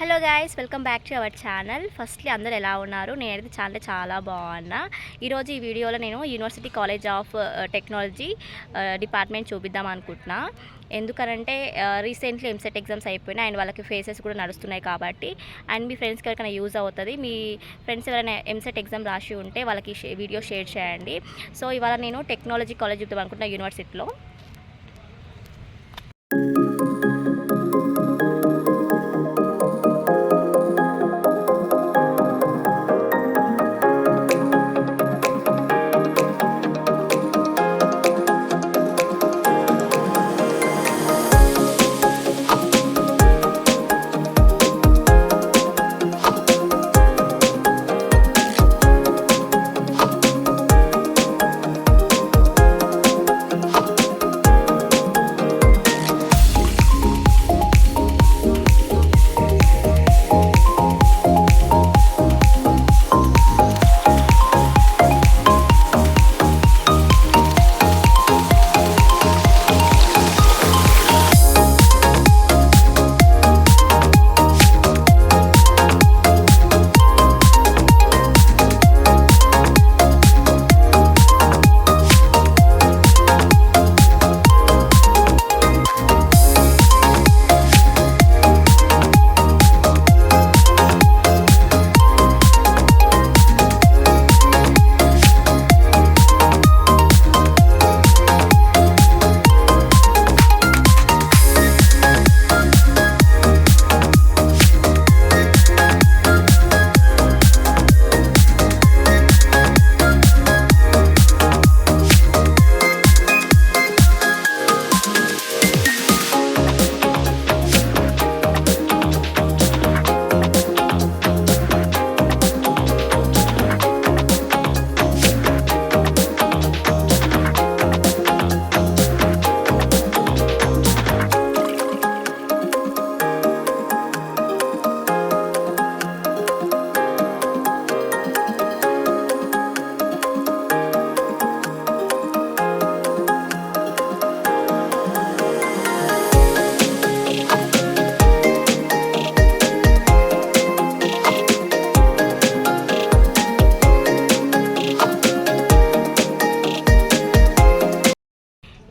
Hello guys, welcome back to our channel. Firstly అందరూ ఎలా ఉన్నారు? నేనైతే చాలా బాగున్నా. ఈరోజు ఈ వీడియోలో నేను university college of technology department చూపిద్దాం అనుకుంటున్నా. ఎందుకనంటే రీసెంట్లీ ఎంసెట్ ఎగ్జామ్స్ అయిపోయినాయి అండ్ వాళ్ళకి ఫేసెస్ కూడా నడుస్తున్నాయి కాబట్టి, అండ్ మీ ఫ్రెండ్స్కి ఎవరికైనా యూజ్ అవుతుంది. మీ ఫ్రెండ్స్ ఎవరైనా ఎంసెట్ ఎగ్జామ్ రాసి ఉంటే వాళ్ళకి వీడియో షేర్ చేయండి. సో ఇవాళ నేను టెక్నాలజీ కాలేజ్ చూద్దాం అనుకుంటున్నా యూనివర్సిటీలో.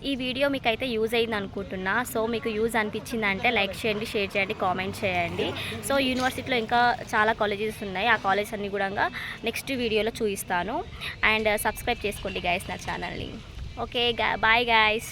ఈ వీడియో మీకు అయితే యూజ్ అయింది అనుకుంటున్నా. సో మీకు యూజ్ అనిపించిందంటే లైక్ చేయండి, షేర్ చేయండి, కామెంట్ చేయండి. సో యూనివర్సిటీలో ఇంకా చాలా కాలేజెస్ ఉన్నాయి. ఆ కాలేజెస్ అన్ని కూడా నెక్స్ట్ వీడియోలో చూపిస్తాను. అండ్ సబ్స్క్రైబ్ చేసుకోండి గైస్ నా ఛానల్ని. Okay, bye guys.